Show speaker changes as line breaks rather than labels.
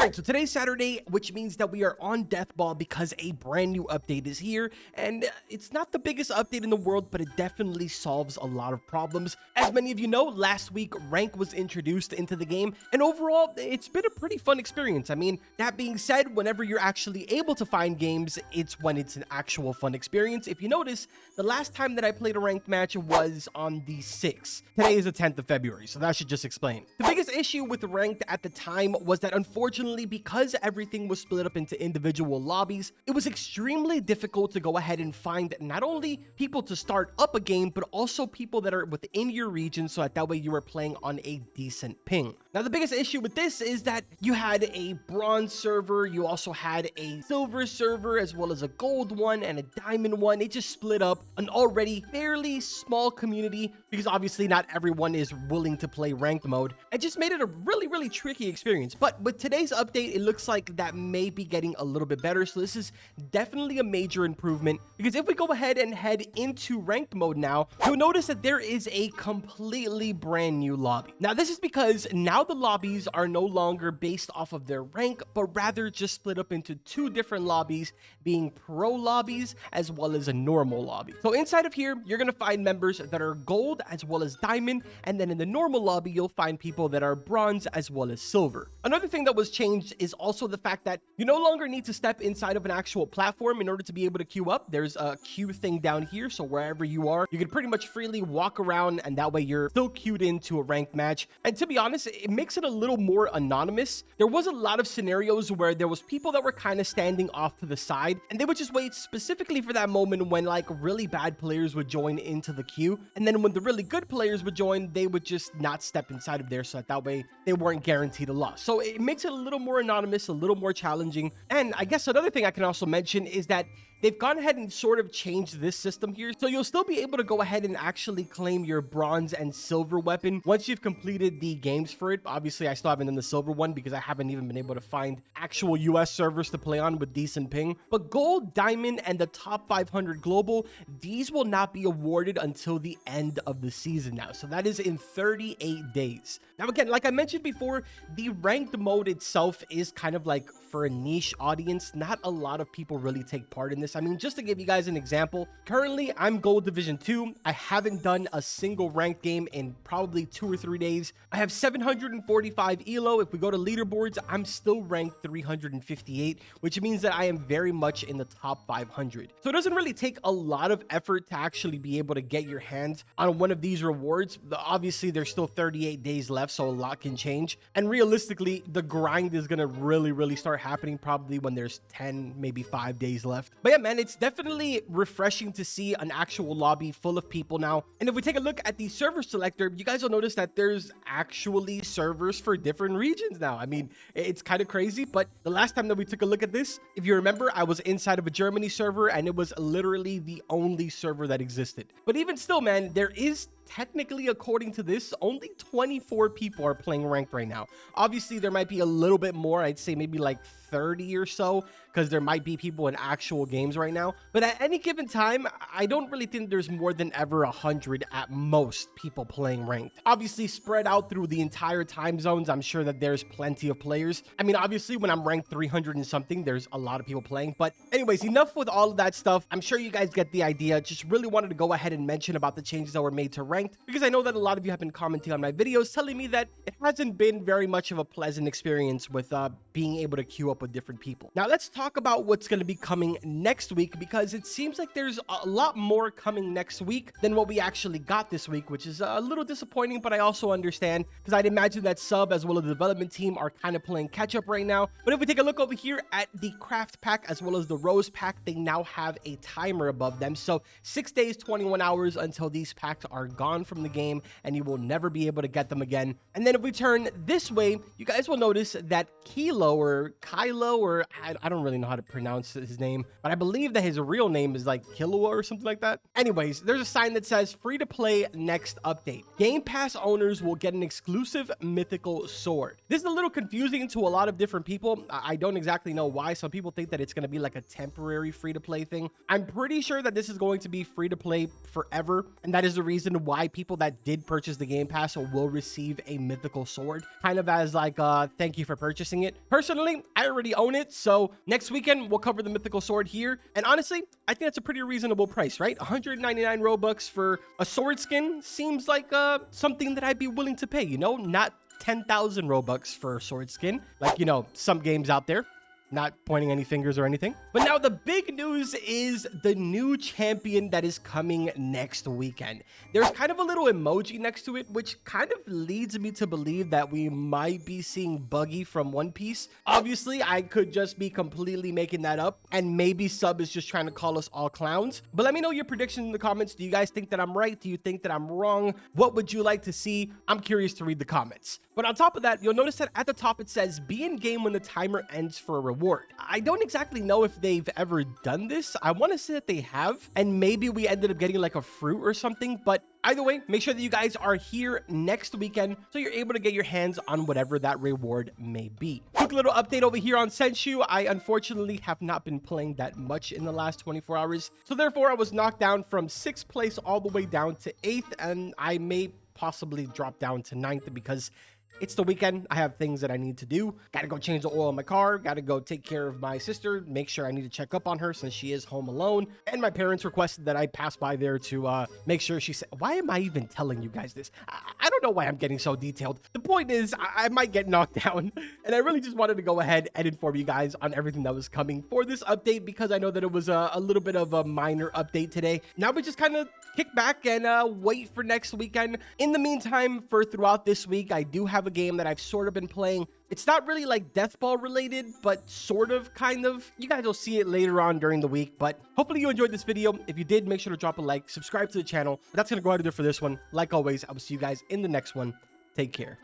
Alright, so today's Saturday, which means that we are on Deathball because a brand new update is here, and it's not the biggest update in the world, but it definitely solves a lot of problems. As many of you know, last week, rank was introduced into the game, and overall, it's been a pretty fun experience. I mean, that being said, whenever you're actually able to find games, it's when it's an actual fun experience. If you notice, the last time that I played a ranked match was on the 6th. Today is the 10th of February, so that should just explain. The biggest issue with ranked at the time was that unfortunately, because everything was split up into individual lobbies, it was extremely difficult to go ahead and find not only people to start up a game, but also people that are within your region, so that way you were playing on a decent ping. Now, the biggest issue with this is that you had a bronze server, you also had a silver server, as well as a gold one and a diamond one. It just split up an already fairly small community because obviously not everyone is willing to play ranked mode. It just made it a really tricky experience. But with today's update, it looks like that may be getting a little bit better. So this is definitely a major improvement, because if we go ahead and head into ranked mode now, you'll notice that there is a completely brand new lobby. Now, this is because now the lobbies are no longer based off of their rank, but rather just split up into two different lobbies, being pro lobbies as well as a normal lobby. So inside of here, you're going to find members that are gold as well as diamond, and then in the normal lobby, you'll find people that are bronze as well as silver. Another thing that was changed is also the fact that you no longer need to step inside of an actual platform in order to be able to queue up. There's a queue thing down here, so wherever you are, you can pretty much freely walk around, and that way you're still queued into a ranked match. And to be honest, it makes it a little more anonymous. There was a lot of scenarios where there was people that were kind of standing off to the side, and they would just wait specifically for that moment when like really bad players would join into the queue, and then when the really good players would join, they would just not step inside of there, so that way they weren't guaranteed a loss. So it makes it a little more anonymous, a little more challenging. And I guess another thing I can also mention is that they've gone ahead and sort of changed this system here. So you'll still be able to go ahead and actually claim your bronze and silver weapon once you've completed the games for it. Obviously, I still haven't done the silver one because I haven't even been able to find actual US servers to play on with decent ping. But gold, diamond, and the top 500 global, these will not be awarded until the end of the season now. So that is in 38 days. Now, again, like I mentioned before, the ranked mode itself is kind of like for a niche audience. Not a lot of people really take part in this. I mean, just to give you guys an example, currently I'm gold division 2. I haven't done a single ranked game in probably 2 or 3 days. I have 745 elo. If we go to leaderboards, I'm still ranked 358, which means that I am very much in the top 500. So it doesn't really take a lot of effort to actually be able to get your hands on one of these rewards. Obviously, there's still 38 days left, so a lot can change. And realistically, the grind is going to really start happening probably when there's 10, maybe 5 days left. But yeah, man, it's definitely refreshing to see an actual lobby full of people now. And if we take a look at the server selector, you guys will notice that there's actually servers for different regions now. I mean, it's kind of crazy, but the last time that we took a look at this, if you remember, I was inside of a Germany server, and it was literally the only server that existed. But even still, man, there is technically, according to this, only 24 people are playing ranked right now. Obviously, there might be a little bit more. I'd say maybe like 30 or so, because there might be people in actual games right now. But at any given time, I don't really think there's more than ever 100 at most people playing ranked. Obviously, spread out through the entire time zones, I'm sure that there's plenty of players. I mean, obviously, when I'm ranked 300 and something, there's a lot of people playing. But anyways, enough with all of that stuff. I'm sure you guys get the idea. Just really wanted to go ahead and mention about the changes that were made to ranked, because I know that a lot of you have been commenting on my videos telling me that it hasn't been very much of a pleasant experience with being able to queue up with different people. Now, let's talk about what's going to be coming next week, because it seems like there's a lot more coming next week than what we actually got this week, which is a little disappointing, but I also understand, because I'd imagine that sub as well as the development team are kind of playing catch up right now. But if we take a look over here at the craft pack as well as the rose pack, they now have a timer above them. So 6 days, 21 hours until these packs are gone from the game, and you will never be able to get them again. And then if we turn this way, you guys will notice that Kilo or Kylo, or I don't really know how to pronounce his name, but I believe that his real name is like Killua or something like that. Anyways, there's a sign that says free to play next update. Game Pass owners will get an exclusive mythical sword. This is a little confusing to a lot of different people. I don't exactly know why. Some people think that it's going to be like a temporary free to play thing. I'm pretty sure that this is going to be free to play forever, and that is the reason why why people that did purchase the Game Pass will receive a mythical sword, kind of as like thank you for purchasing it. Personally, I already own it, so next weekend we'll cover the mythical sword here. And honestly, I think that's a pretty reasonable price, right? 199 Robux for a sword skin seems like something that I'd be willing to pay, you know, not 10,000 Robux for a sword skin, like, you know, some games out there. Not pointing any fingers or anything. But now the big news is the new champion that is coming next weekend. There's kind of a little emoji next to it, which kind of leads me to believe that we might be seeing Buggy from One Piece. Obviously, I could just be completely making that up, and maybe Sub is just trying to call us all clowns. But let me know your predictions in the comments. Do you guys think that I'm right? Do you think that I'm wrong? What would you like to see? I'm curious to read the comments. But on top of that, you'll notice that at the top it says, be in game when the timer ends for a reward. I don't exactly know if they've ever done this. I want to say that they have, and maybe we ended up getting like a fruit or something. But either way, make sure that you guys are here next weekend so you're able to get your hands on whatever that reward may be. Quick little update over here on Sendu. I unfortunately have not been playing that much in the last 24 hours. So therefore, I was knocked down from 6th place all the way down to 8th, and I may possibly drop down to 9th because it's the weekend. I have things that I need to do. Gotta go change the oil in my car. Gotta go take care of my sister. Make sure I need to check up on her since she is home alone. And my parents requested that I pass by there to make sure she said, why am I even telling you guys this? I don't know why I'm getting so detailed. The point is, I might get knocked down. And I really just wanted to go ahead and inform you guys on everything that was coming for this update because I know that it was a little bit of a minor update today. Now we just kind of kick back and wait for next weekend. In the meantime, for throughout this week, I do have a game that I've sort of been playing. It's not really like Death Ball related, but sort of, kind of. You guys will see it later on during the week, but hopefully you enjoyed this video. If you did, make sure to drop a like, subscribe to the channel. But that's going to go ahead and do it for this one. Like always, I will see you guys in the next one. Take care.